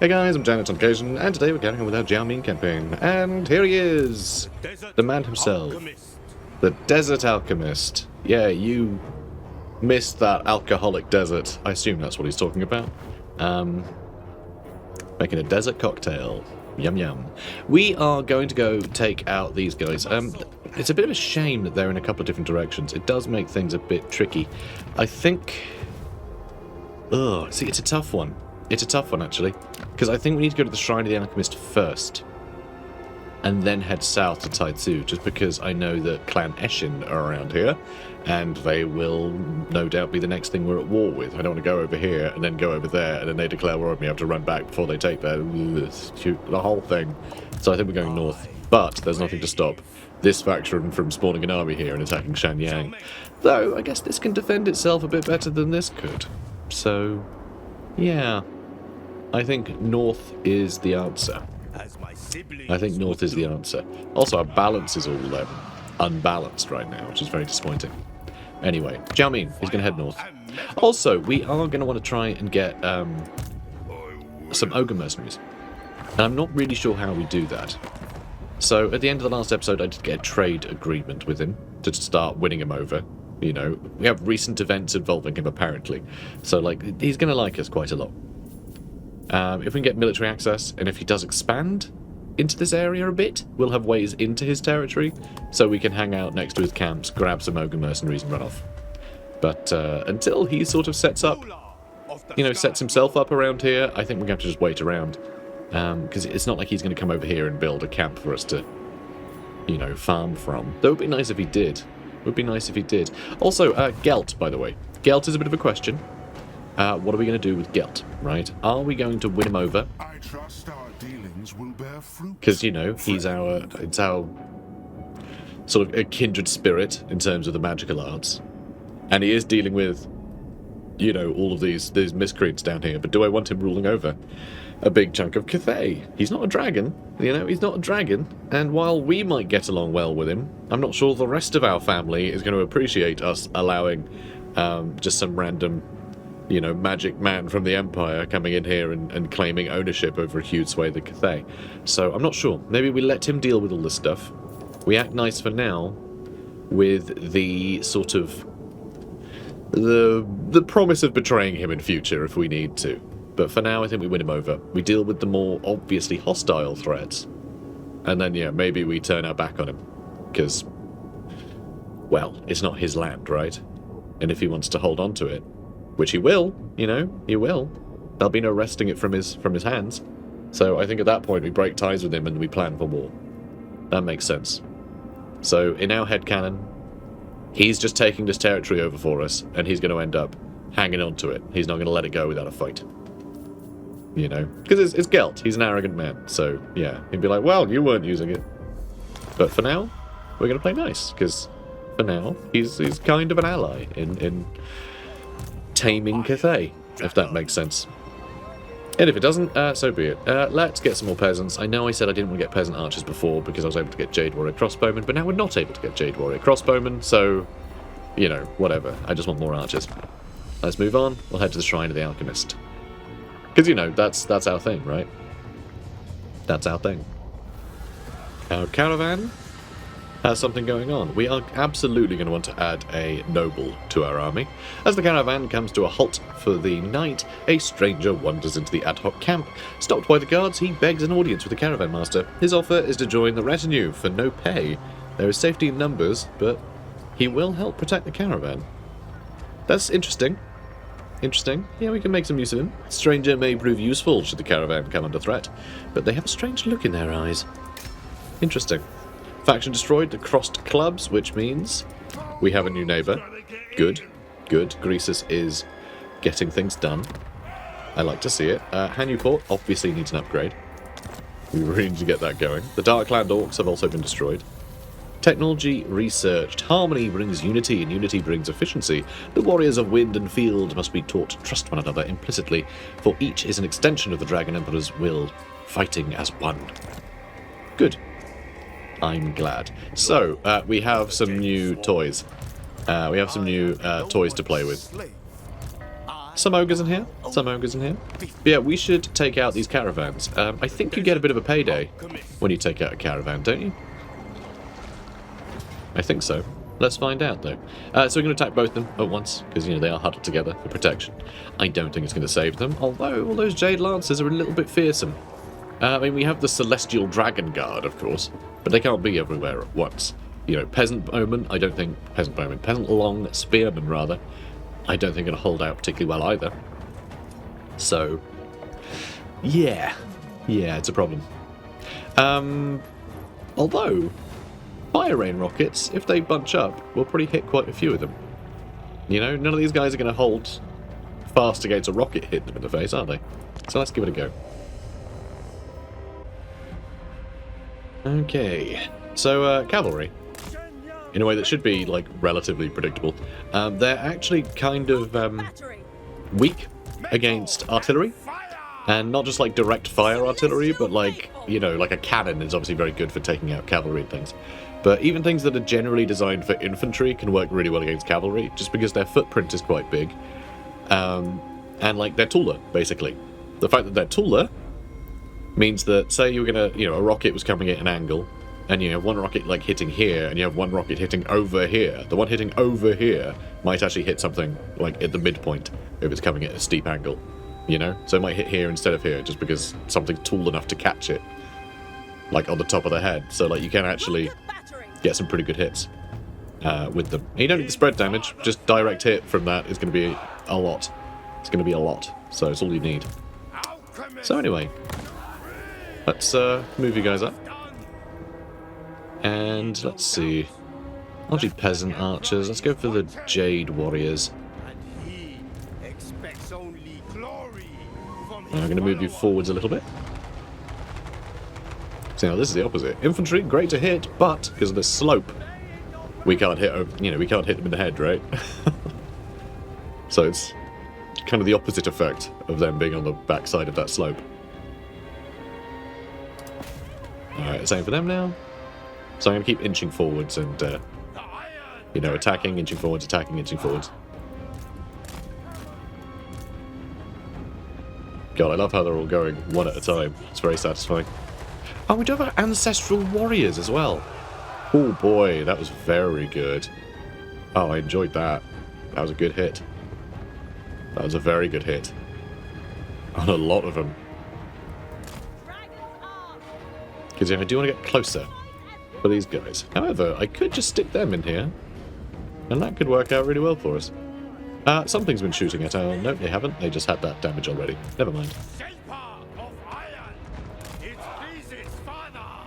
Hey guys, I'm Janet on occasion, and today we're carrying on with our Zhao Ming campaign. And here he is! The man himself. The Desert Alchemist. Yeah, you missed that alcoholic desert. I assume that's what he's talking about. Making a desert cocktail. Yum yum. We are going to go take out these guys. It's a bit of a shame that they're in a couple of different directions. It does make things a bit tricky. I think... see, it's a tough one. It's a tough one, actually. Because I think we need to go to the Shrine of the Alchemist first. And then head south to Taitsu, just because I know that Clan Eshin are around here. And they will no doubt be the next thing we're at war with. I don't want to go over here and then go over there, and then they declare war on me. I have to run back before they take the whole thing. So I think we're going north. But there's nothing to stop this faction from spawning an army here and attacking Shanyang. Though, I guess this can defend itself a bit better than this could. So, yeah. I think north is the answer. I think north is the answer. Also, our balance is all unbalanced right now, which is very disappointing. Anyway, Zhao Ming, he's going to head north. Also, we are going to want to try and get some Ogre mercenaries. And I'm not really sure how we do that. So, at the end of the last episode, I did get a trade agreement with him to start winning him over. You know, we have recent events involving him, apparently. So, like, he's going to like us quite a lot. If we can get military access, and if he does expand into this area a bit, we'll have ways into his territory, so we can hang out next to his camps, grab some Ogre mercenaries and run off. But until he sort of sets himself up around here, I think we're going to have to just wait around. Because it's not like he's going to come over here and build a camp for us to, farm from. Though it would be nice if he did. It would be nice if he did. Also, Gelt, by the way. Gelt is a bit of a question. What are we going to do with Gelt, right? Are we going to win him over? I trust our dealings will bear fruit. Because, it's our sort of a kindred spirit in terms of the magical arts. And he is dealing with, all of these miscreants down here. But do I want him ruling over a big chunk of Cathay? He's not a dragon, he's not a dragon. And while we might get along well with him, I'm not sure the rest of our family is going to appreciate us allowing just some random... magic man from the Empire coming in here and claiming ownership over a huge swathe of Cathay. So I'm not sure. Maybe we let him deal with all this stuff. We act nice for now with the sort of... the promise of betraying him in future if we need to. But for now, I think we win him over. We deal with the more obviously hostile threats. And then, maybe we turn our back on him. Because, well, it's not his land, right? And if he wants to hold on to it, which he will, he will. There'll be no wresting it from his hands. So I think at that point we break ties with him and we plan for war. That makes sense. So in our headcanon, he's just taking this territory over for us, and he's going to end up hanging on to it. He's not going to let it go without a fight. Because it's Gelt. He's an arrogant man. So, yeah, he'd be like, well, you weren't using it. But for now, we're going to play nice, because for now, he's kind of an ally in taming Cathay, if that makes sense. And if it doesn't, so be it. Let's get some more peasants. I know I said I didn't want to get peasant archers before because I was able to get Jade Warrior crossbowmen, but now we're not able to get Jade Warrior crossbowmen, so, whatever. I just want more archers. Let's move on. We'll head to the Shrine of the Alchemist. Because, that's our thing, right? That's our thing. Our caravan has something going on. We are absolutely going to want to add a noble to our army. As the caravan comes to a halt for the night, a stranger wanders into the ad hoc camp. Stopped by the guards, he begs an audience with the caravan master. His offer is to join the retinue for no pay. There is safety in numbers, but he will help protect the caravan. That's interesting. Interesting. Yeah, we can make some use of him. Stranger may prove useful should the caravan come under threat, but they have a strange look in their eyes. Interesting. Faction destroyed the crossed clubs, which means we have a new neighbour. Good. Good. Greasus is getting things done. I like to see it. Hanuport obviously needs an upgrade. We really need to get that going. The Darkland Orcs have also been destroyed. Technology researched. Harmony brings unity, and unity brings efficiency. The warriors of wind and field must be taught to trust one another implicitly, for each is an extension of the Dragon Emperor's will, fighting as one. Good. I'm glad. So, we have some new toys. We have some new toys to play with. Some ogres in here. Some ogres in here. But yeah, we should take out these caravans. I think you get a bit of a payday when you take out a caravan, don't you? I think so. Let's find out, though. So we're going to attack both of them at once, because, you know, they are huddled together for protection. I don't think it's going to save them, although all those Jade Lancers are a little bit fearsome. I mean, we have the Celestial Dragon Guard, of course, but they can't be everywhere at once. You know, Peasant Bowmen, I don't think... Peasant Long Spearmen, rather. I don't think are going to hold out particularly well either. So, yeah. Yeah, it's a problem. Although, Fire Rain Rockets, if they bunch up, will probably hit quite a few of them. You know, none of these guys are going to hold fast against a rocket hit them in the face, are they? So let's give it a go. Okay. So, Cavalry. In a way that should be, like, relatively predictable. They're actually kind of weak against artillery. And not just, like, direct fire artillery, but, like, you know, like a cannon is obviously very good for taking out cavalry and things. But even things that are generally designed for infantry can work really well against cavalry, just because their footprint is quite big. And, like, they're taller, basically. The fact that they're taller means that, say you were going to, you know, a rocket was coming at an angle, and you have one rocket, like, hitting here, and you have one rocket hitting over here. The one hitting over here might actually hit something, like, at the midpoint, if it's coming at a steep angle, you know? So it might hit here instead of here, just because something's tall enough to catch it, like, on the top of the head. So, like, you can actually get some pretty good hits with them. And you don't need to spread damage, just direct hit from that is going to be a lot. It's going to be a lot, so it's all you need. So anyway, let's move you guys up. And let's see. I'll do peasant archers. Let's go for the Jade Warriors. I'm going to move you forwards a little bit. So now this is the opposite. Infantry, great to hit, but because of the slope, we can't hit. You know, we can't hit them in the head, right? So it's kind of the opposite effect of them being on the backside of that slope. All right, same for them now. So I'm going to keep inching forwards and, you know, attacking, inching forwards, attacking, inching forwards. God, I love how they're all going one at a time. It's very satisfying. Oh, we do have our Ancestral Warriors as well. Oh boy, that was very good. Oh, I enjoyed that. That was a good hit. That was a very good hit. On a lot of them. Because, yeah, I do want to get closer for these guys. However, I could just stick them in here, and that could work out really well for us. Something's been shooting at our... No, they haven't. They just had that damage already. Never mind.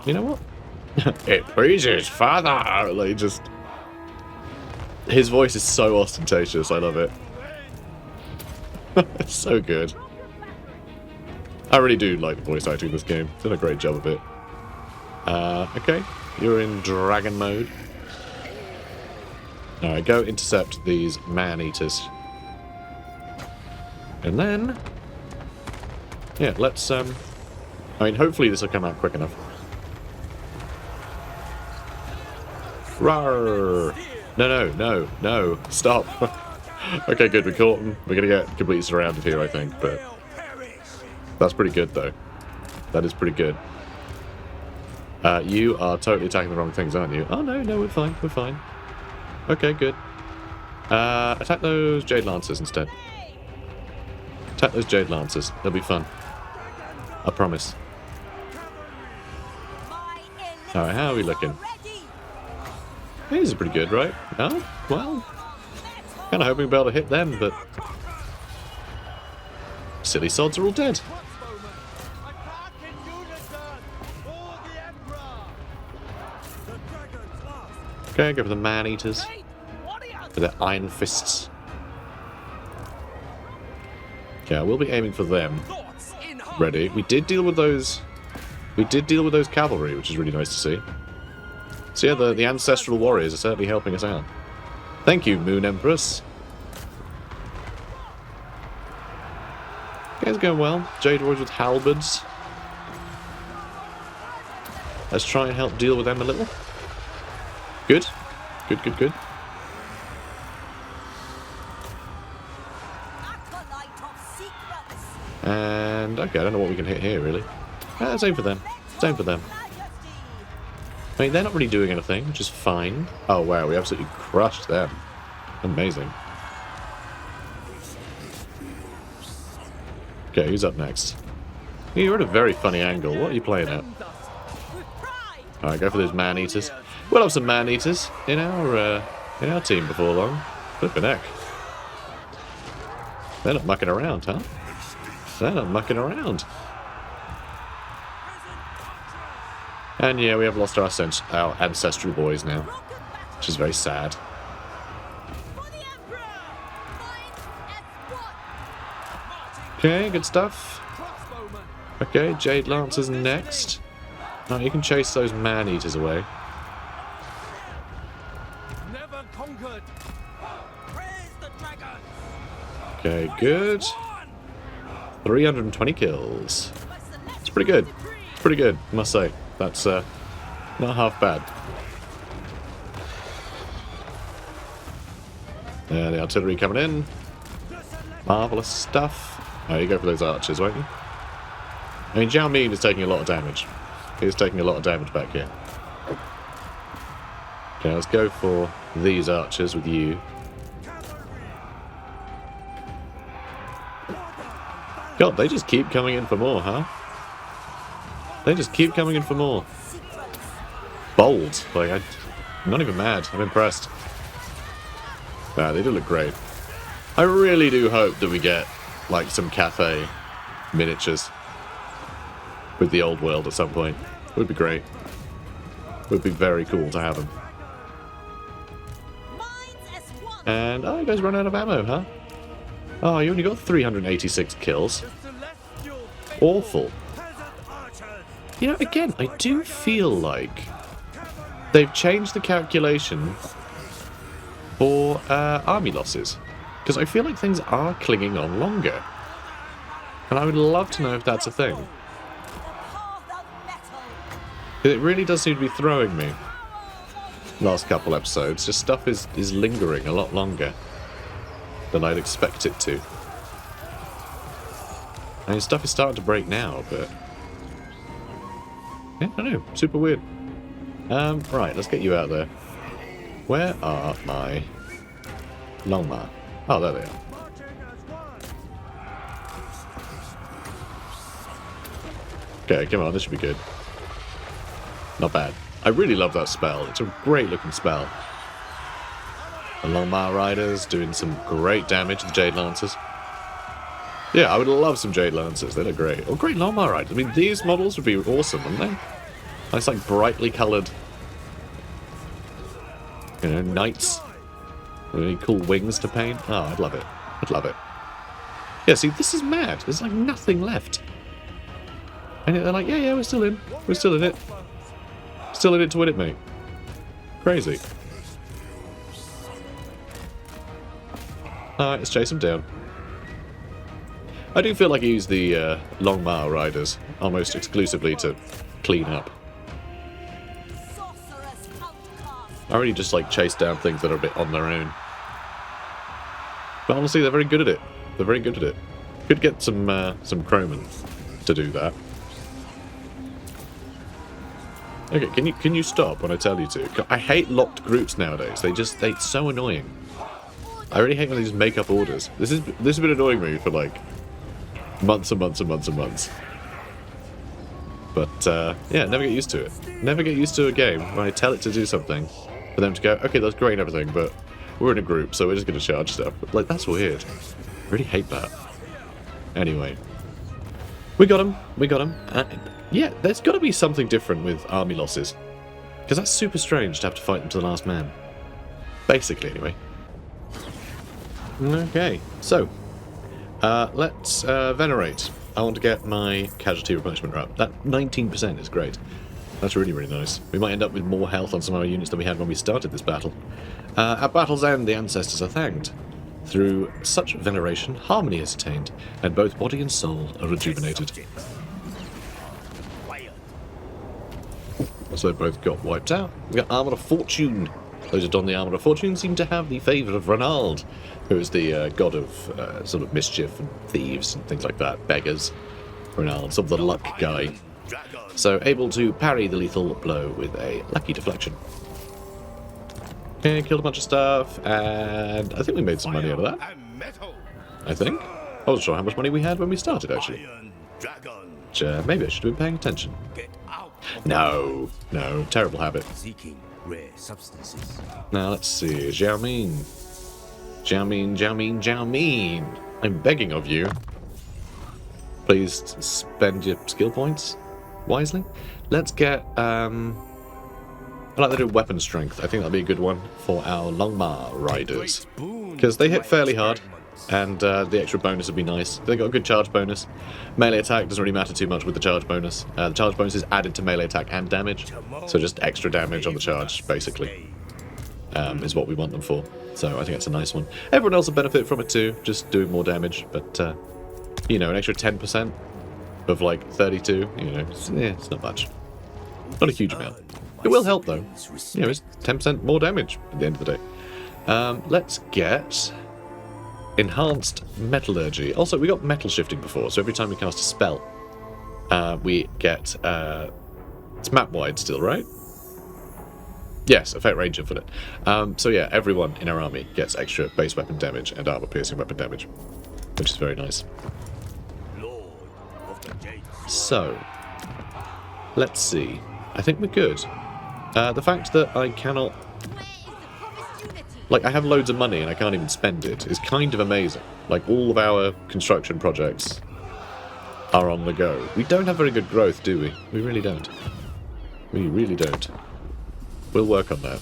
You know what? It pleases father! Like, just... His voice is so ostentatious. I love it. It's so good. I really do like the voice acting in this game. Done a great job of it. Okay. You're in dragon mode. Alright, go intercept these man-eaters. And then... Yeah, let's, I mean, hopefully this will come out quick enough. Rawr! No. Stop. Okay, good, we caught him. We're gonna get completely surrounded here, I think, but... That's pretty good, though. That is pretty good. You are totally attacking the wrong things, aren't you? Oh, no, we're fine, we're fine. Okay, good. Attack those Jade Lancers instead. Attack those Jade Lancers. They'll be fun. I promise. Alright, how are we looking? These are pretty good, right? Oh, well... Kind of hoping we'll be able to hit them, but... Silly sods are all dead. Okay, go for the man-eaters. With their iron fists. Okay, we'll be aiming for them. Ready. We did deal with those... We did deal with those cavalry, which is really nice to see. So yeah, the Ancestral Warriors are certainly helping us out. Thank you, Moon Empress. Okay, it's going well. Jade Warriors with halberds. Let's try and help deal with them a little. Good. Good. Okay, I don't know what we can hit here, really. Same for them. Same for them. I mean, they're not really doing anything, which is fine. Oh, wow, we absolutely crushed them. Amazing. Okay, who's up next? You're at a very funny angle. What are you playing at? Alright, go for those man-eaters. We'll have some man-eaters in our team before long. Flippin' heck. They're not mucking around, huh? They're not mucking around. And yeah, we have lost our ancestral boys now, which is very sad. Okay, good stuff. Okay, Jade Lancer's next. Oh, you can chase those man-eaters away. Okay, good. 320 kills. It's pretty good. Pretty good, I must say. That's not half bad. There, the artillery coming in. Marvellous stuff. Oh, you go for those archers, won't you? I mean, Zhao Ming is taking a lot of damage. He's taking a lot of damage back here. Okay, let's go for these archers with you. God, they just keep coming in for more, huh? They just keep coming in for more. Bold. Like, I'm not even mad. I'm impressed. Nah, they do look great. I really do hope that we get, like, some Cathay miniatures with the old world at some point. It would be great. It would be very cool to have them. And, oh, you guys run out of ammo, huh? Oh, you only got 386 kills. Awful. You know, again, I do feel like they've changed the calculation for army losses. Because I feel like things are clinging on longer. And I would love to know if that's a thing. It really does seem to be throwing me. Last couple episodes, just stuff is lingering a lot longer than I'd expect it to. I mean, stuff is starting to break now, but yeah, I don't know, super weird. Right, let's get you out there. Where are my Longma? Oh, there they are. Okay, come on, this should be good. Not bad. I really love that spell. It's a great looking spell. The Longma Riders doing some great damage to the Jade Lancers. Yeah, I would love some Jade Lancers. They look great. Or great Longma Riders. I mean, these models would be awesome, wouldn't they? Nice, like, brightly coloured, you know, knights. Really cool wings to paint. Oh, I'd love it. I'd love it. Yeah, see, this is mad. There's, like, nothing left. And they're like, yeah, we're still in. We're still in it. Still in it to win it, mate. Crazy. Alright, let's chase them down. I do feel like I use the Longma Riders almost exclusively to clean up. I really just like chase down things that are a bit on their own. But honestly, they're very good at it. They're very good at it. Could get some Chroman to do that. Okay, can you stop when I tell you to? I hate locked groups nowadays. They're so annoying. I really hate when they just make up orders. This has been annoying me for like months and months and months and months. But yeah, never get used to it. Never get used to a game when I tell it to do something, for them to go, okay, that's great and everything, but we're in a group, so we're just going to charge stuff. Like, that's weird. I really hate that. Anyway, we got him. We got him. Yeah, there's got to be something different with army losses, because that's super strange to have to fight them to the last man. Basically, anyway. Okay, so let's venerate. I want to get my casualty replenishment up. That 19% is great. That's really, really nice. We might end up with more health on some of our units than we had when we started this battle. At battle's end, the ancestors are thanked. Through such veneration, harmony is attained, and both body and soul are rejuvenated. So they both got wiped out. We got Armour of Fortune. Those who don the Armour of Fortune seem to have the favour of Ronald, who is the god of sort of mischief and thieves and things like that, beggars. Renald, sort of the luck guy. So able to parry the lethal blow with a lucky deflection. Okay, killed a bunch of stuff, and I think we made some money out of that. I think. I wasn't sure how much money we had when we started, actually. Which, maybe I should have been paying attention. No, terrible habit. Now let's see, Zhao Ming. Zhao Ming. I'm begging of you. Please spend your skill points wisely. Let's get, I like to do weapon strength. I think that'll be a good one for our Longma riders. Because they hit fairly hard, and the extra bonus would be nice. They got a good charge bonus. Melee attack doesn't really matter too much with the charge bonus. The charge bonus is added to melee attack and damage, so just extra damage on the charge, basically, is what we want them for. So I think that's a nice one. Everyone else will benefit from it too, just doing more damage, but, you know, an extra 10% of, like, 32, you know, it's not much. Not a huge amount. It will help, though. You know, it's 10% more damage at the end of the day. Let's get enhanced metallurgy. Also, we got metal shifting before, so every time we cast a spell, we get... it's map-wide still, right? Yes, effect range infinite. So yeah, everyone in our army gets extra base weapon damage and armor-piercing weapon damage, which is very nice. So, let's see. I think we're good. The fact that I cannot... Like, I have loads of money and I can't even spend it is kind of amazing. Like, all of our construction projects are on the go. We don't have very good growth, do we? We really don't. We really don't. We'll work on that.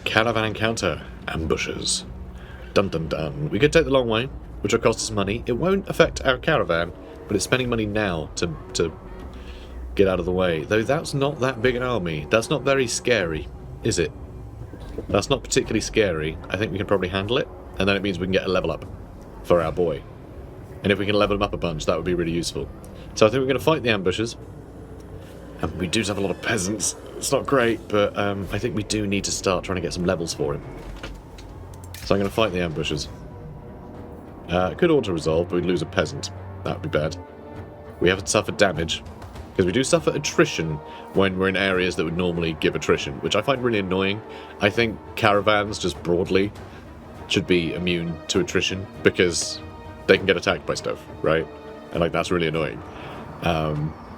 Caravan encounter. Ambushes. Dun dun dun. We could take the long way, which will cost us money. It won't affect our caravan, but it's spending money now to get out of the way. Though that's not that big an army. That's not very scary, is it? That's not particularly scary. I think we can probably handle it, and then it means we can get a level up for our boy. And if we can level him up a bunch, that would be really useful. So I think we're going to fight the ambushes. And we do have a lot of peasants. It's not great, but I think we do need to start trying to get some levels for him. So I'm going to fight the ambushes. It could auto-resolve, but we'd lose a peasant. That would be bad. We haven't suffered damage, because we do suffer attrition when we're in areas that would normally give attrition, which I find really annoying. I think caravans, just broadly, should be immune to attrition, because they can get attacked by stuff, right? And, like, that's really annoying.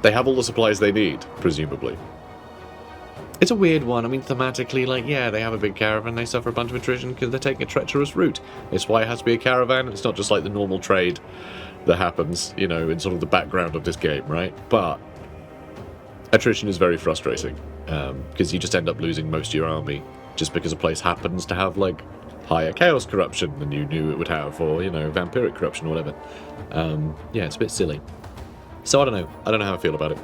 They have all the supplies they need, presumably. It's a weird one. I mean, thematically, like, yeah, they have a big caravan, they suffer a bunch of attrition because they're taking a treacherous route. It's why it has to be a caravan. It's not just like the normal trade that happens, you know, in sort of the background of this game, right? But attrition is very frustrating, because you just end up losing most of your army just because a place happens to have, like, higher chaos corruption than you knew it would have, or, you know, vampiric corruption or whatever. Yeah, it's a bit silly. So I don't know. I don't know how I feel about it.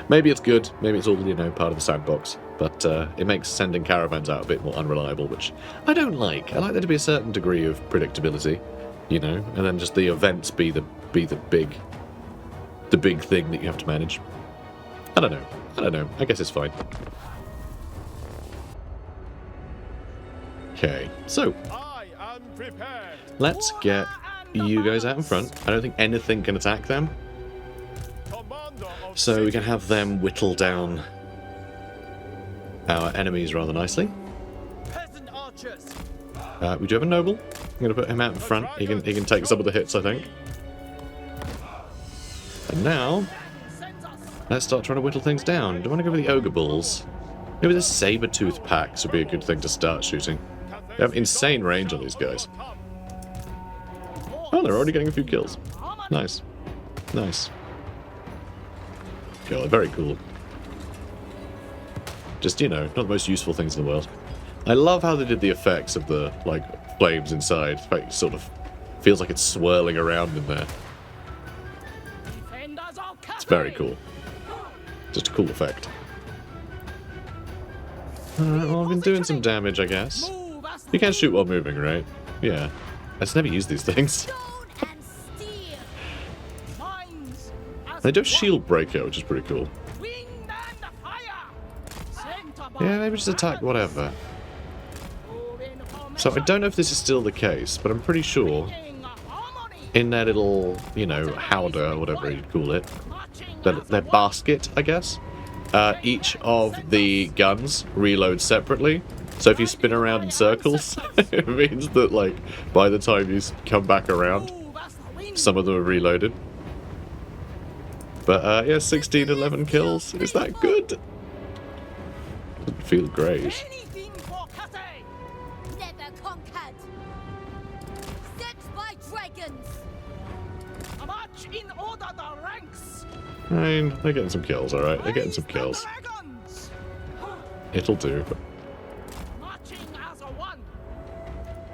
Maybe it's good, maybe it's all, you know, part of the sandbox, but it makes sending caravans out a bit more unreliable, which I don't like. I like there to be a certain degree of predictability, you know, and then just the events be the big thing that you have to manage. I don't know. I guess it's fine. Okay, so let's get you guys out in front. I don't think anything can attack them, so we can have them whittle down our enemies rather nicely. We do have a noble. I'm going to put him out in front. He can take some of the hits, I think. And now, let's start trying to whittle things down. Do I want to go with the ogre bulls? Maybe the saber-tooth packs would be a good thing to start shooting. They have insane range on these guys. Oh, they're already getting a few kills. Nice. Nice. Okay, very cool. Just, you know, not the most useful things in the world. I love how they did the effects of the, like, flames inside. It sort of feels like it's swirling around in there. It's very cool. Just a cool effect. Alright, well, I've been doing some damage, I guess. You can't shoot while moving, right? Yeah. I just never use these things. They do have shield breaker, which is pretty cool. Yeah, maybe just attack whatever. So I don't know if this is still the case, but I'm pretty sure in their little, you know, howdah, or whatever you'd call it. Their basket, I guess. Each of the guns reload separately. So if you spin around in circles, it means that, like, by the time you come back around, some of them are reloaded. But, yeah, 16, 11 kills. Is that good? Doesn't feel great. Anything for Cathay! Never conquered! Set by dragons! A march in order the ranks! I mean, they're getting some kills, alright? They're getting some kills. Dragons! It'll do. Marching as a one!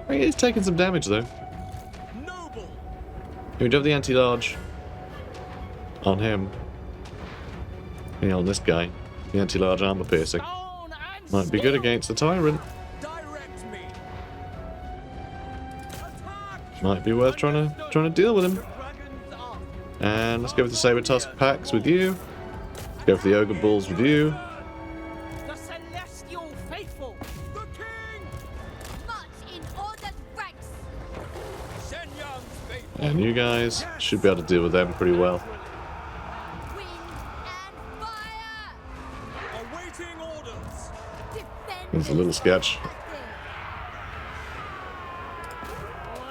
I mean, he's taking some damage, though. Noble! We do have the anti-large on him. Yeah, on this guy. The anti-large armor piercing. Stone and Might be good steel! against the tyrant. Direct me! Attack! Might be worth trying to deal with him. Dragons are And let's go with the Saber Tusk packs with you. Go for the Ogre Bulls with you. the celestial faithful! The king! March in ordered ranks! Shenyang's faithful! And you guys should be able to deal with them pretty well. Wind and fire! Awaiting orders! Defend There's a little sketch. For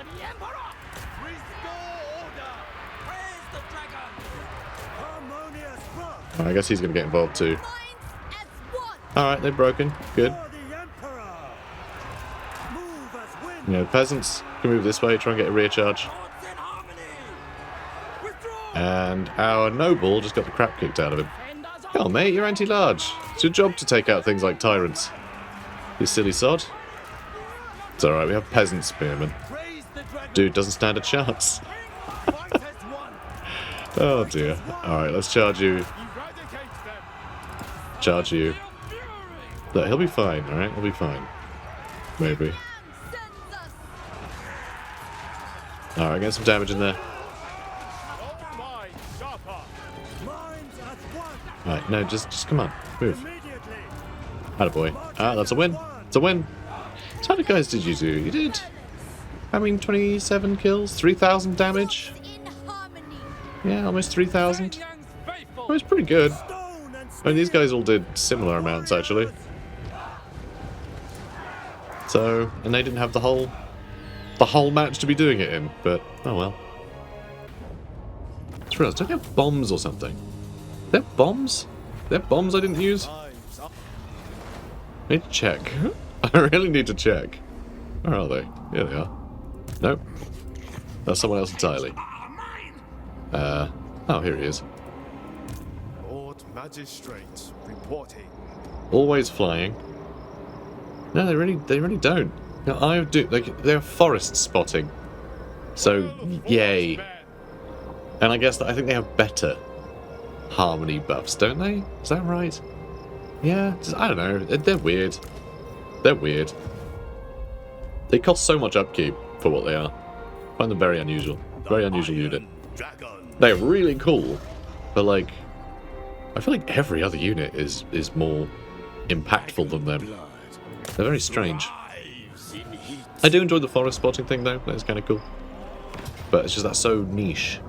the Emperor! Restore order! Praise the dragon! Harmonious birth! I guess he's going to get involved too. Minds as one! Alright, they're broken. Good. For the Emperor! Move as wind! You know, peasants can move this way, try and get a rear charge. Lords in harmony! Withdraw! And our noble just got the crap kicked out of him. Defend us Come on, mate, you're anti-large. It's your job to take out things like tyrants. You silly sod. It's alright, we have peasant spearmen. Praise the dragon! Dude doesn't stand a chance. Fight as one! Oh dear. Alright, let's charge you. Eradicate them! Charge you. Fury! Look, he'll be fine, alright? He'll be fine. Maybe. Sends us! Alright, get some damage in there. Oh my, sharper! Minds as one! Alright, no, just come on. Move. Immediately! Attaboy. Ah, that's a win. It's a win. So how many guys did you do? You did, I mean, 27 kills, 3,000 damage. In harmony! Yeah, almost 3,000. Shenyang's faithful! That was pretty good. Stone and I mean, these guys all did similar amounts, actually. So, and they didn't have the whole match to be doing it in, but, oh well. Just realised, don't they have bombs or something? They're bombs? They're bombs I didn't use? I need to check. I really need to check. Where are they? Here they are. Nope. That's someone else entirely. Oh, here he is. Lord Magistrate reporting. Always flying. No, they really don't. No, I do. They're forest spotting. So, yay. And I guess that I think they have better harmony buffs, don't they? Is that right? Yeah, I don't know. They're weird. They're weird. They cost so much upkeep for what they are. I find them very unusual. Very unusual unit. Dragon. They're really cool, but like, I feel like every other unit is more impactful than them. They're very strange. I do enjoy the forest spotting thing though. That's kind of cool. But it's just that's so niche.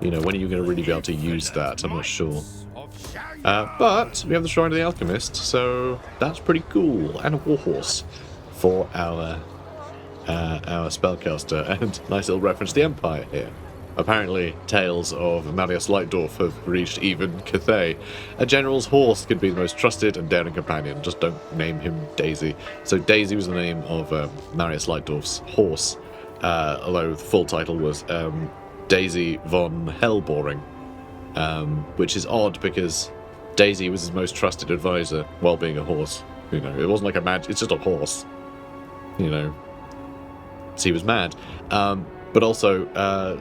You know, when are you going to really be able to use that? I'm not sure. But we have the Shrine of the Alchemist, so that's pretty cool. And a warhorse for our spellcaster. And nice little reference to the Empire here. Apparently, tales of Marius Lightdorf have reached even Cathay. A general's horse could be the most trusted and daring companion. Just don't name him Daisy. So Daisy was the name of Marius Lightdorf's horse, although the full title was Daisy von Hellboring, which is odd because Daisy was his most trusted advisor while being a horse. You know, it wasn't like a mad. It's just a horse. You know, so he was mad. But also,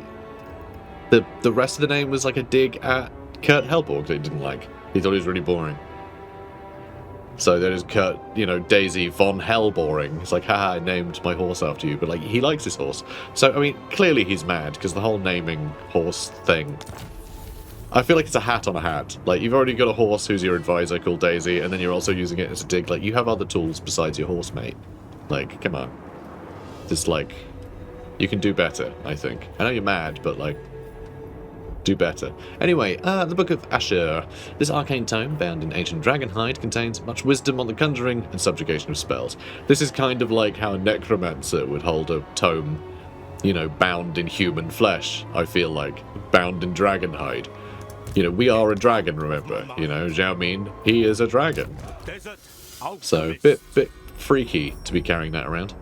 the rest of the name was like a dig at Kurt Hellborg that he didn't like. He thought he was really boring. So there's Kurt, you know, Daisy von Hellboring. It's like, haha, I named my horse after you. But like, he likes his horse. So, I mean, clearly he's mad because the whole naming horse thing, I feel like it's a hat on a hat. Like, you've already got a horse who's your advisor called Daisy, and then you're also using it as a dig. Like, you have other tools besides your horse, mate. Like, come on. Just like, You can do better, I think. I know you're mad, but, like, do better. Anyway, the Book of Asher. This arcane tome, bound in ancient dragonhide, contains much wisdom on the conjuring and subjugation of spells. This is kind of like how a necromancer would hold a tome, you know, bound in human flesh, I feel like. Bound in dragonhide. You know, we are a dragon, remember? You know, Zhao Ming, he is a dragon. So, bit freaky to be carrying that around.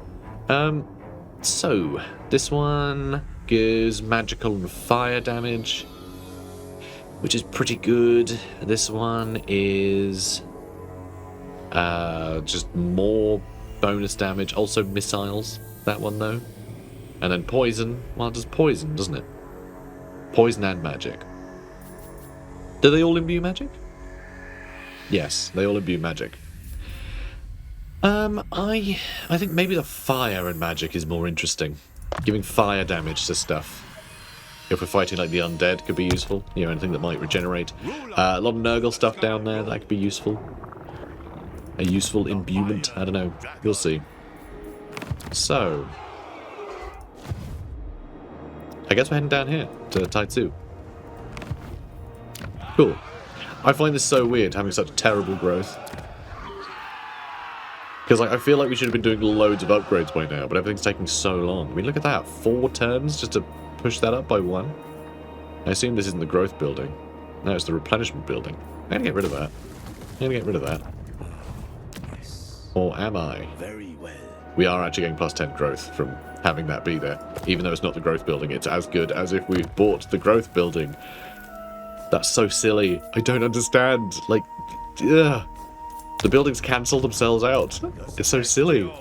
So, this one gives magical and fire damage, which is pretty good. This one is just more bonus damage, also missiles, that one though. And then poison, well, it does poison, doesn't it? Poison and magic. Do they all imbue magic? Yes, they all imbue magic. I think maybe the fire and magic is more interesting. Giving fire damage to stuff. If we're fighting like the undead could be useful. You know, anything that might regenerate. A lot of Nurgle stuff down there, that could be useful. A useful imbuement, I don't know. You'll see. So, I guess we're heading down here to Taitsu. Cool. I find this so weird, having such terrible growth. Because like, I feel like we should have been doing loads of upgrades by now, but everything's taking so long. I mean, look at that. 4 turns just to push that up by 1. I assume this isn't the growth building. No, it's the replenishment building. I'm going to get rid of that. I'm going to get rid of that. Or am I? Very well. We are actually getting plus 10 growth from having that be there. Even though it's not the growth building, it's as good as if we bought the growth building. That's so silly. I don't understand. Like, ugh. The buildings cancel themselves out. It's so silly.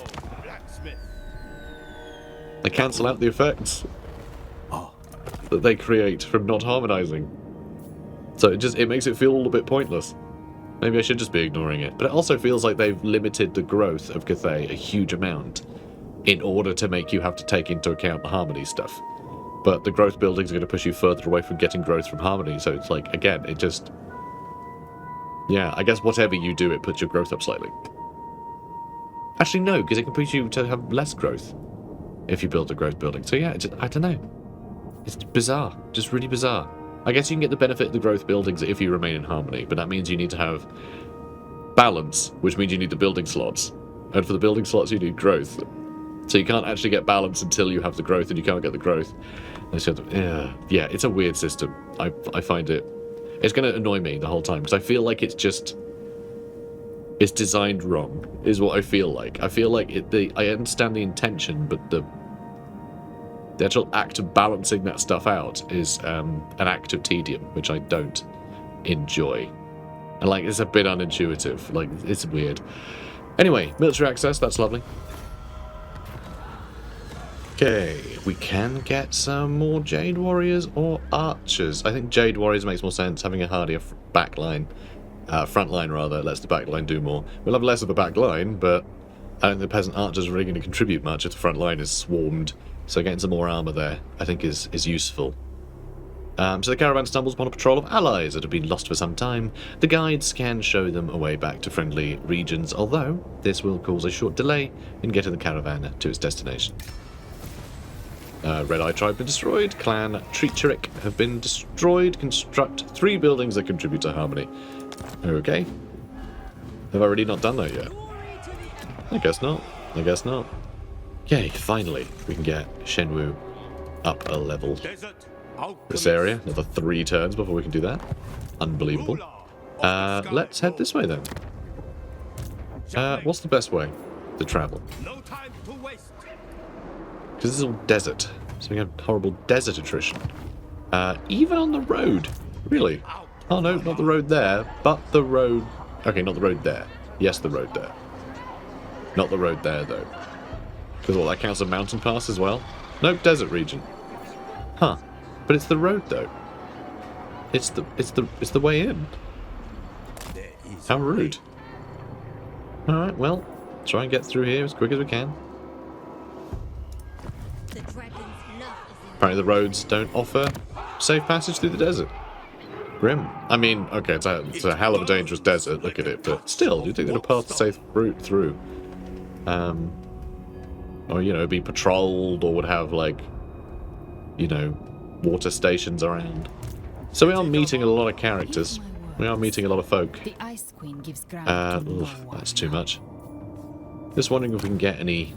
They cancel out the effects that they create from not harmonizing. So it makes it feel all a bit pointless. Maybe I should just be ignoring it. But it also feels like they've limited the growth of Cathay a huge amount in order to make you have to take into account the harmony stuff. But the growth buildings are going to push you further away from getting growth from harmony. So it's like, again, it just... Yeah, I guess whatever you do, it puts your growth up slightly. Actually, no, because it can push you to have less growth if you build a growth building. So yeah, I don't know. It's bizarre. Just really bizarre. I guess you can get the benefit of the growth buildings if you remain in harmony, but that means you need to have balance, which means you need the building slots. And for the building slots, you need growth. So you can't actually get balance until you have the growth, and you can't get the growth. Yeah, it's a weird system. I find it... It's going to annoy me the whole time, because I feel like it's designed wrong, is what I feel like. I feel like I understand the intention, but the actual act of balancing that stuff out is an act of tedium, which I don't enjoy. And like, it's a bit unintuitive. Like, it's weird. Anyway, military access, that's lovely. Okay, we can get some more Jade Warriors or Archers. I think Jade Warriors makes more sense, having a hardier backline. Front line, rather, lets the back line do more. We'll have less of a back line, but I don't think the Peasant Archers are really going to contribute much if the front line is swarmed. So getting some more armour there, I think, is useful. So the caravan stumbles upon a patrol of allies that have been lost for some time. The guides can show them a way back to friendly regions, although this will cause a short delay in getting the caravan to its destination. Red Eye Tribe been destroyed. Clan Treacherich have been destroyed. Construct 3 buildings that contribute to harmony. Okay. Have I really not done that yet? I guess not. I guess not. Okay, finally, we can get Shenwu up a level. This area, another 3 turns before we can do that. Unbelievable. Let's head this way then. What's the best way to travel? Because this is all desert, so we have horrible desert attrition. Even on the road, really? Oh no, not the road there, but the road... Okay, not the road there. Yes, the road there. Not the road there, though. Because that counts as a mountain pass as well? Nope, desert region. Huh. But it's the road, though. It's the way in. How rude. Alright, well, try and get through here as quick as we can. Apparently the roads don't offer safe passage through the desert. Grim. I mean, okay, it's a hell of a dangerous desert, look at it, but still, do you think there's a path safe route through? or, you know, be patrolled, or would have, like, you know, water stations around. So we are meeting a lot of characters. We are meeting a lot of folk. The Ice Queen gives ground to no one That's too now. much. Just wondering if we can get any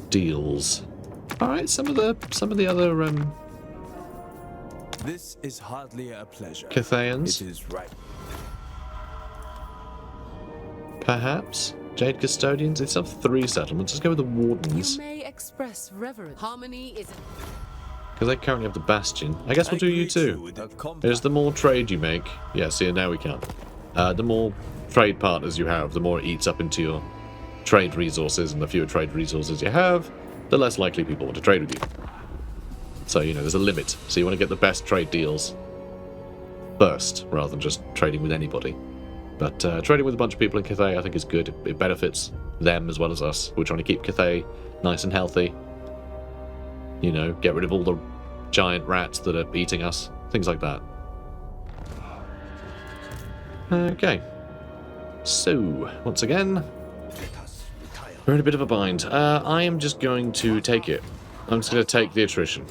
deals. All right, some of the other This is hardly a pleasure. Cathayans, It is right. perhaps. Jade Custodians. It's up 3 settlements. Let's go with the Wardens, You may express reverence. Harmony is because they currently have the Bastion. I guess we'll do you too. Is the more trade you make, yeah, see, now we can't. The more trade partners you have, the more it eats up into your trade resources, and the fewer trade resources you have, the less likely people want to trade with you. So, you know, there's a limit. So you want to get the best trade deals first, rather than just trading with anybody. But trading with a bunch of people in Cathay, I think, is good. It benefits them as well as us. We're trying to keep Cathay nice and healthy. You know, get rid of all the giant rats that are eating us. Things like that. Okay. So, once again, we're in a bit of a bind. I am just going to take it. I'm just going to take the attrition.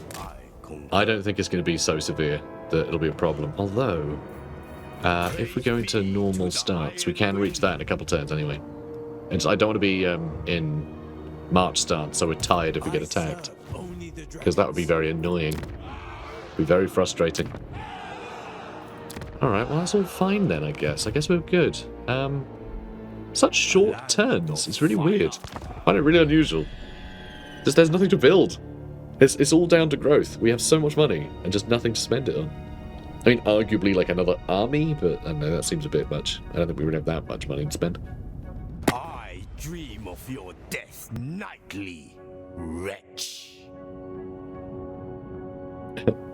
I don't think it's going to be so severe that it'll be a problem. Although, if we go into normal starts, we can reach that in a couple turns anyway. And I don't want to be in March stance, so we're tired if we get attacked. Because that would be very annoying. Be very frustrating. Alright, well that's all fine then, I guess. I guess we're good. Such short turns. It's really weird. I find it really unusual. Just there's nothing to build. It's all down to growth. We have so much money and just nothing to spend it on. I mean, arguably like another army, but I don't know, that seems a bit much. I don't think we really have that much money to spend. I dream of your death nightly, wretch.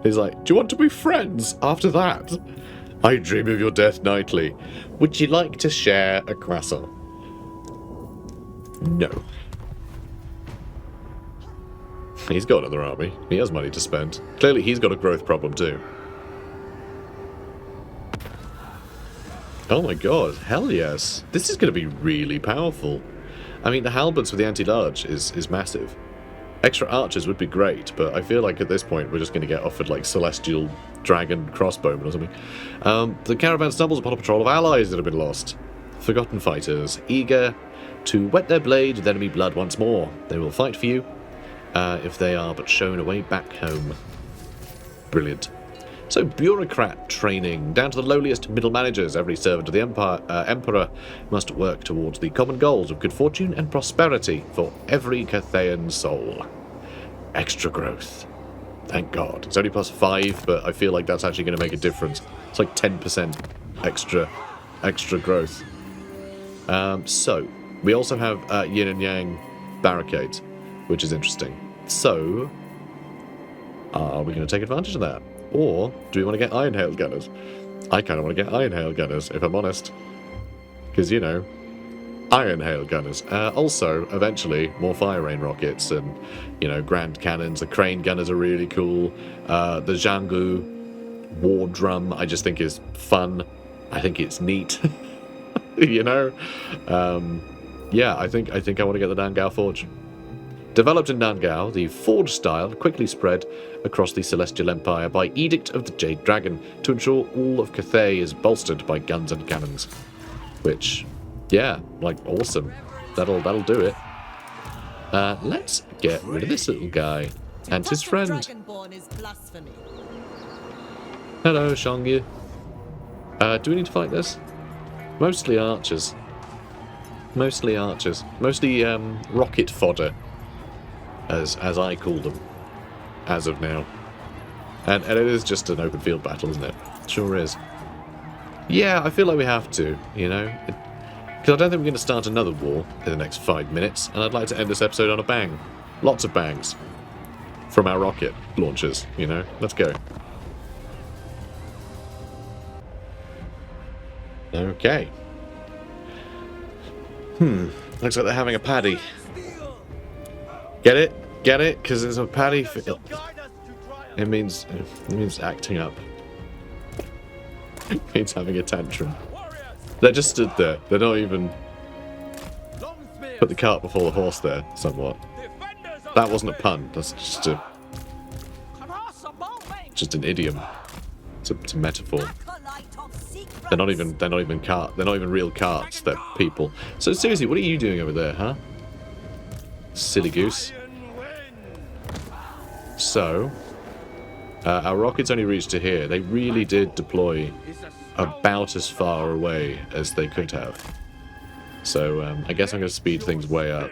He's like, do you want to be friends after that? I dream of your death nightly. Would you like to share a croissant? No. He's got another army. He has money to spend. Clearly he's got a growth problem too. Oh my god, hell yes. This is going to be really powerful. I mean, the halberds for the anti-large is massive. Extra archers would be great, but I feel like at this point we're just going to get offered like celestial dragon crossbowmen or something. The caravan stumbles upon a patrol of allies that have been lost. Forgotten fighters, eager to wet their blade with enemy blood once more. They will fight for you if they are but shown a way back home. Brilliant. So, bureaucrat training, down to the lowliest middle managers. Every servant of the Emperor must work towards the common goals of good fortune and prosperity for every Cathayan soul. Extra growth. Thank God. It's only +5, but I feel like that's actually going to make a difference. It's like 10% extra growth. So, we also have yin and yang barricades, which is interesting. So, are we going to take advantage of that? Or do we want to get Iron Hail Gunners? I kind of want to get Iron Hail Gunners, if I'm honest. Because, you know, Iron Hail Gunners. Also, eventually, more Fire Rain rockets and, you know, Grand Cannons. The Crane Gunners are really cool. The Zhanggu War Drum, I just think is fun. I think it's neat. You know? Yeah, I think I want to get the Nangao Forge. Developed in Nangao, the forge style quickly spread across the Celestial Empire by edict of the Jade Dragon to ensure all of Cathay is bolstered by guns and cannons. Which, yeah, like, awesome. That'll do it. Let's get rid of this little guy and his friend. Dragonborn is blasphemy. Hello, Shangyu. Do we need to fight this? Mostly archers. Mostly archers. Mostly rocket fodder. As I call them, as of now. And it is just an open field battle, isn't it? Sure is. Yeah, I feel like we have to, you know? Because I don't think we're going to start another war in the next 5 minutes, and I'd like to end this episode on a bang. Lots of bangs. From our rocket launchers, you know? Let's go. Okay. Looks like they're having a paddy. Get it? Get it? Because it's a paddy. It means acting up. It means having a tantrum. They're just stood there. They're not even. Put the cart before the horse there, somewhat. That wasn't a pun. That's just an idiom. It's a metaphor. They're not even real carts. They're people. So seriously, what are you doing over there, huh? Silly goose. So, our rockets only reached to here. They really did deploy about as far away as they could have. So, I guess I'm going to speed things way up.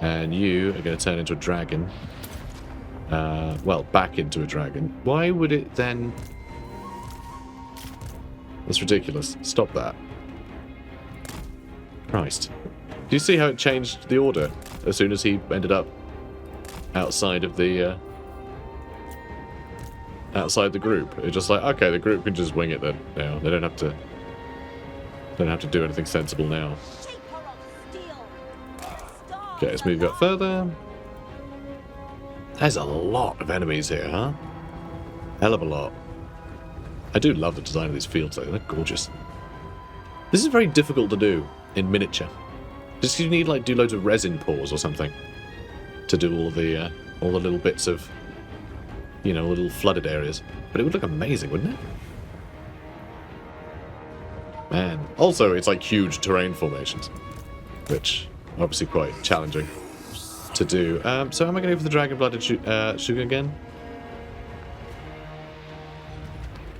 And you are going to turn into a dragon. Well, back into a dragon. Why would it then... That's ridiculous. Stop that. Christ. Do you see how it changed the order as soon as he ended up outside of the group? It's just like, okay, the group can just wing it then now. They don't have to do anything sensible now. Okay, let's move up further. There's a lot of enemies here, huh? Hell of a lot. I do love the design of these fields, though. They're gorgeous. This is very difficult to do in miniature. Just you need, like, do loads of resin pours or something to do all the little bits of, you know, little flooded areas. But it would look amazing, wouldn't it? Man. Also, it's like huge terrain formations, which are obviously quite challenging to do. So am I going to go for the dragon-blooded sugar again?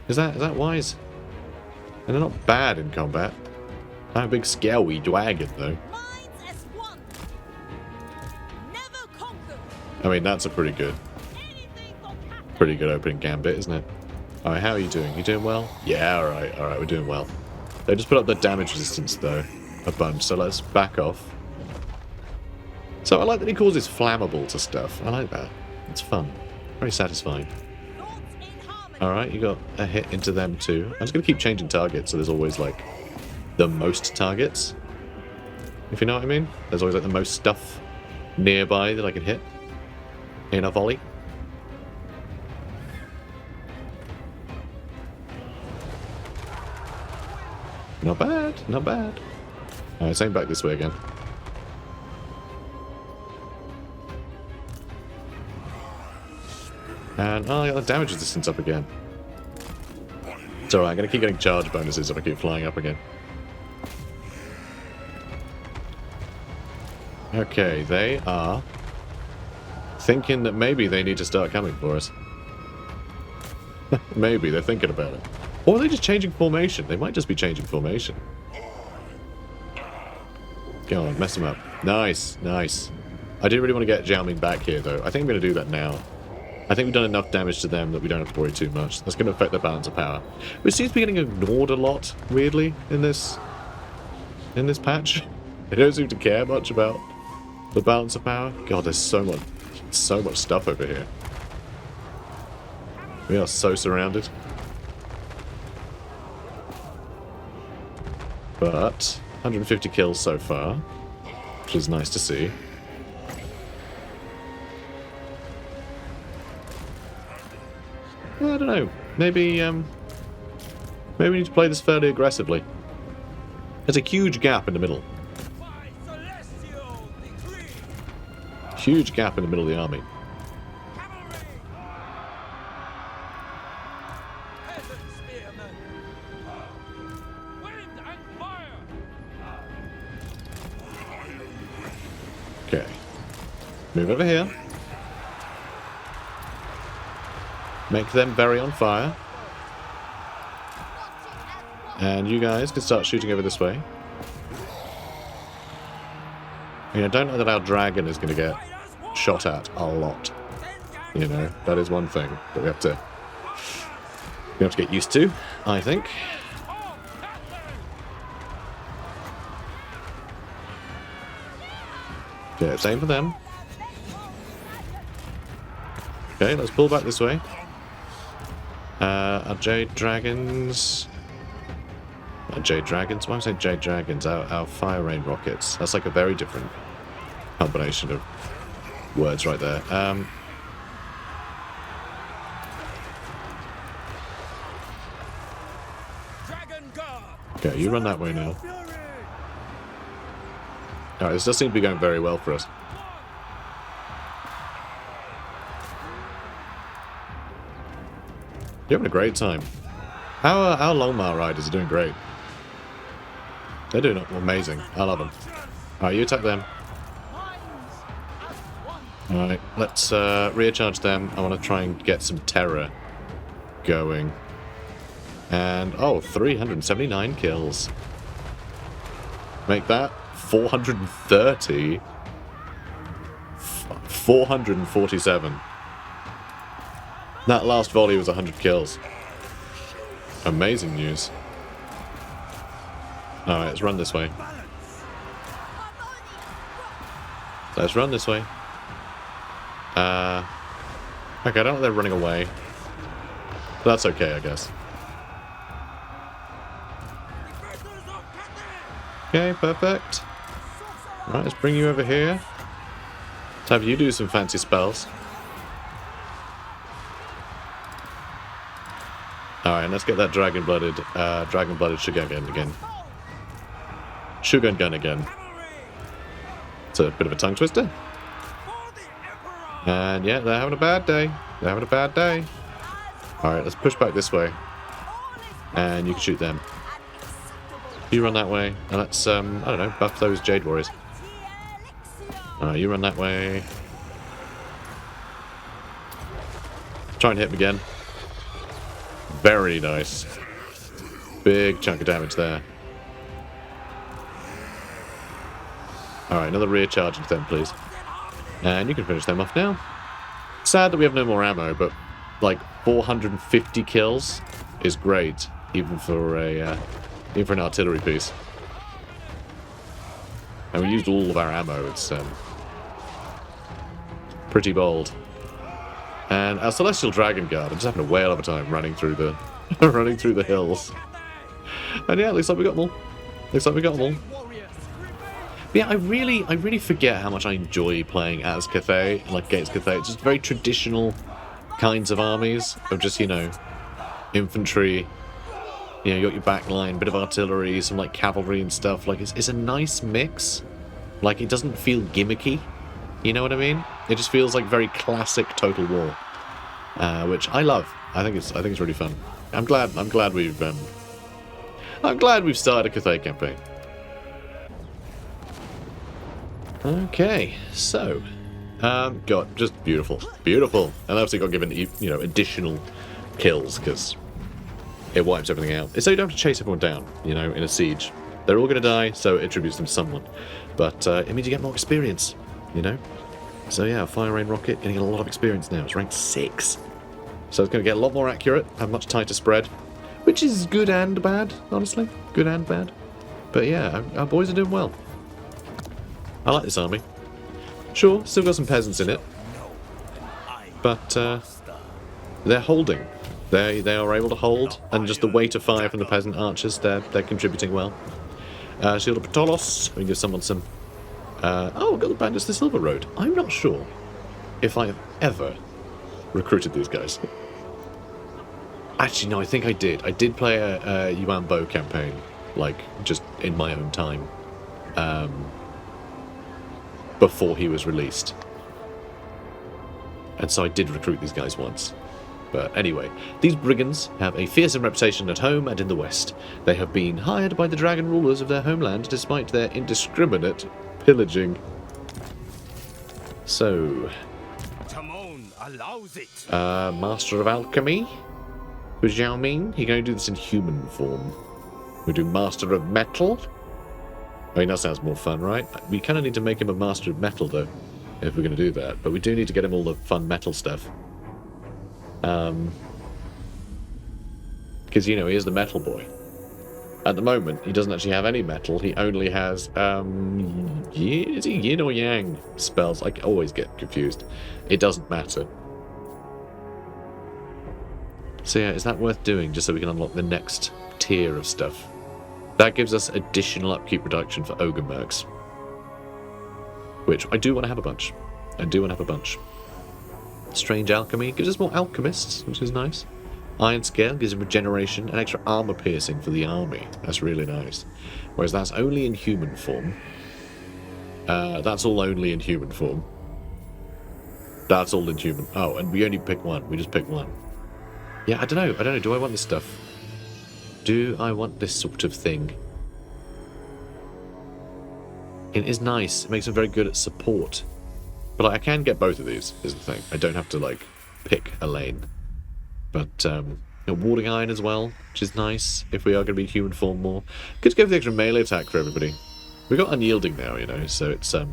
Is that wise? And they're not bad in combat. I'm a big scary dragon, though. I mean, that's a pretty good opening gambit, isn't it? Alright, how are you doing? You doing well? Yeah, alright, we're doing well. They just put up their damage resistance, though, a bunch, so let's back off. So I like that he calls this flammable to stuff. I like that. It's fun. Very satisfying. Alright, you got a hit into them too. I'm just going to keep changing targets so there's always, like, the most targets. If you know what I mean. There's always, like, the most stuff nearby that I can hit in a volley. Not bad, not bad. Alright, same back this way again. And, oh, I got the damage resistance up again. It's alright, I'm going to keep getting charge bonuses if I keep flying up again. Okay, they are thinking that maybe they need to start coming for us. Maybe, they're thinking about it. Or are they just changing formation? They might just be changing formation. Go on, mess them up. Nice, nice. I do really want to get Zhao Ming back here, though. I think I'm going to do that now. I think we've done enough damage to them that we don't have to worry too much. That's going to affect their balance of power. Which seems to be getting ignored a lot, weirdly, in this patch. They don't seem to care much about the balance of power. God, there's so much stuff over here. We are so surrounded. But 150 kills so far, which is nice to see. I don't know. Maybe we need to play this fairly aggressively. There's a huge gap in the middle. Huge gap in the middle of the army. Okay. Move over here. Make them very on fire. And you guys can start shooting over this way. I mean, I don't know that our dragon is going to get shot at a lot. You know, that is one thing that we have to get used to, I think. Yeah, same for them. Okay, let's pull back this way. Our Jade Dragons... Jade Dragons? Why am I saying Jade Dragons? Our Fire Rain Rockets. That's like a very different combination of words right there. Okay, you run that way now. Alright, this does seem to be going very well for us. You're having a great time. Our Longmire riders are doing great. They're doing amazing. I love them. Alright, you attack them. Alright, let's recharge them. I want to try and get some terror going. And, oh, 379 kills. Make that 430. 447. That last volley was 100 kills. Amazing news. Alright, let's run this way. Let's run this way. Okay, I don't know they're running away. But that's okay, I guess. Okay, perfect. Alright, let's bring you over here. Let's have you do some fancy spells. Alright, let's get that dragon-blooded sugar gun again. Sugar gun again. It's a bit of a tongue twister. And yeah, they're having a bad day. They're having a bad day. Alright, let's push back this way. And you can shoot them. You run that way. And let's, I don't know, buff those Jade Warriors. Alright, you run that way. Try and hit them again. Very nice. Big chunk of damage there. Alright, another rear charge into them, please. And you can finish them off now. Sad that we have no more ammo, but like 450 kills is great, even for an artillery piece. And we used all of our ammo. It's pretty bold. And our Celestial Dragon Guard are just having a whale of a time running through the running through the hills. And yeah, looks like we got them all. Looks like we got them all. But yeah, I really forget how much I enjoy playing as Cathay, like against Cathay. It's just very traditional kinds of armies of just, you know, infantry. You know, you got your back line, bit of artillery, some like cavalry and stuff. Like it's a nice mix. Like it doesn't feel gimmicky. You know what I mean? It just feels like very classic Total War, which I love. I think it's really fun. I'm glad we've started a Cathay campaign. Okay, so God, just beautiful, beautiful, and obviously got given, you know, additional kills because it wipes everything out. So you don't have to chase everyone down, you know, in a siege. They're all going to die, so it attributes them to someone. But it means you get more experience, you know. So yeah, Fire Rain Rocket getting a lot of experience now. It's ranked 6, so it's going to get a lot more accurate, have much tighter spread, which is good and bad, honestly, good and bad. But yeah, our boys are doing well. I like this army. Sure, still got some peasants in it, but they're holding. They are able to hold, and just the weight of fire from the peasant archers, they're contributing well. Shield of Ptolos, we can give someone some. Oh, we've got the Bandits to the Silver Road. I'm not sure if I have ever recruited these guys. Actually, no, I think I did. I did play a Yuan Bo campaign, like just in my own time. Before he was released. And so I did recruit these guys once. But anyway, these brigands have a fearsome reputation at home and in the West. They have been hired by the dragon rulers of their homeland despite their indiscriminate pillaging. So... Timon allows it. Master of Alchemy with Zhao Ming. You're going to do this in human form. We do Master of Metal. I mean, that sounds more fun, right? We kind of need to make him a Master of Metal, though, if we're going to do that. But we do need to get him all the fun metal stuff. Because, you know, he is the metal boy. At the moment, he doesn't actually have any metal. He only has, is he yin or yang spells? I always get confused. It doesn't matter. So yeah, is that worth doing, just so we can unlock the next tier of stuff? That gives us additional upkeep reduction for Ogre Mercs. Which I do want to have a bunch. I do want to have a bunch. Strange Alchemy gives us more alchemists, which is nice. Iron Scale gives him regeneration and extra armor piercing for the army. That's really nice. Whereas that's only in human form. That's all only in human form. That's all in human. Oh, and we only pick one. We just pick one. Yeah, I don't know. Do I want this stuff? Do I want this sort of thing? It is nice. It makes them very good at support. But like, I can get both of these, is the thing. I don't have to, like, pick a lane. But, you know, warding iron as well, which is nice if we are going to be human form more. Good to go for the extra melee attack for everybody. We got unyielding now, you know, so it's, I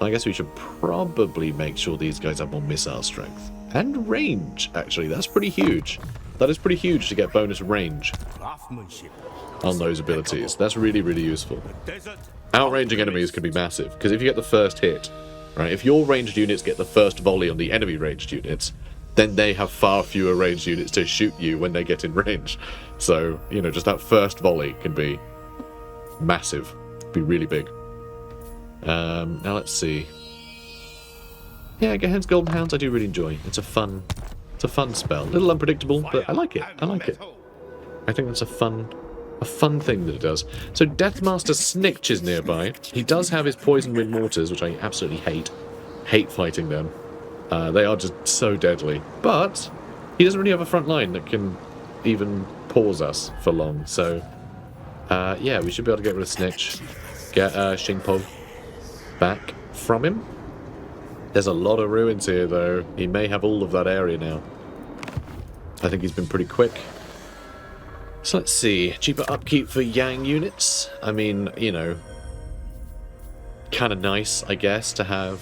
guess we should probably make sure these guys have more missile strength. And range, actually. That's pretty huge. That is pretty huge to get bonus range Craftsmanship. on those abilities. That's really, really useful. Desert. Outranging enemies can be massive, because if you get the first hit, right, if your ranged units get the first volley on the enemy ranged units, then they have far fewer ranged units to shoot you when they get in range. So, you know, just that first volley can be massive. Be really big. Now let's see. Yeah, Gehen's Golden Hounds I do really enjoy. It's a fun spell. A little unpredictable, but I like it. I like it. I think that's a fun thing that it does. So Deathmaster Snitch is nearby. He does have his Poison Wind Mortars, which I absolutely hate. Hate fighting them. They are just so deadly. But he doesn't really have a front line that can even pause us for long. So, yeah, we should be able to get rid of Snitch. Get Shingpog back from him. There's a lot of ruins here, though. He may have all of that area now. I think he's been pretty quick. So let's see. Cheaper upkeep for Yang units. I mean, you know, kind of nice, I guess, to have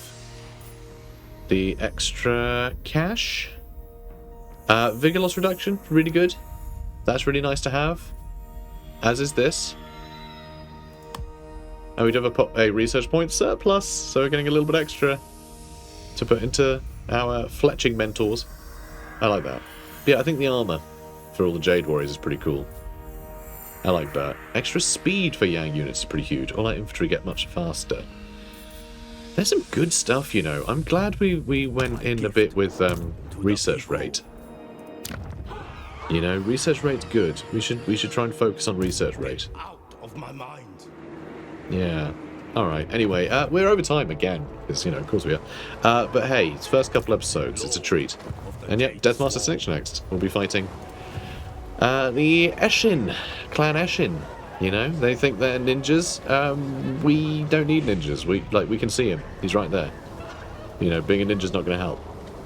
the extra cash. Vigor loss reduction, really good. That's really nice to have. As is this. And we do have a research point surplus, so we're getting a little bit extra to put into our fletching mentors. I like that. Yeah, I think the armor for all the Jade Warriors is pretty cool. I like that. Extra speed for Yang units is pretty huge. All our infantry get much faster. There's some good stuff, you know. I'm glad we went in a bit with research rate. You know, research rate's good. We should try and focus on research rate. Out of my mind. Yeah. Alright, anyway, we're over time again, because, you know, of course we are. But hey, it's first couple episodes, it's a treat. And yet, Deathmaster Snitch next. We'll be fighting the Eshin, Clan Eshin. You know, they think they're ninjas. We don't need ninjas. We can see him. He's right there. You know, being a ninja's not going to help.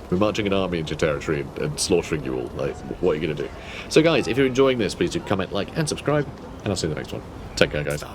We're marching an army into territory and slaughtering you all. Like, what are you going to do? So guys, if you're enjoying this, please do comment, like, and subscribe. And I'll see you in the next one. Take care, guys.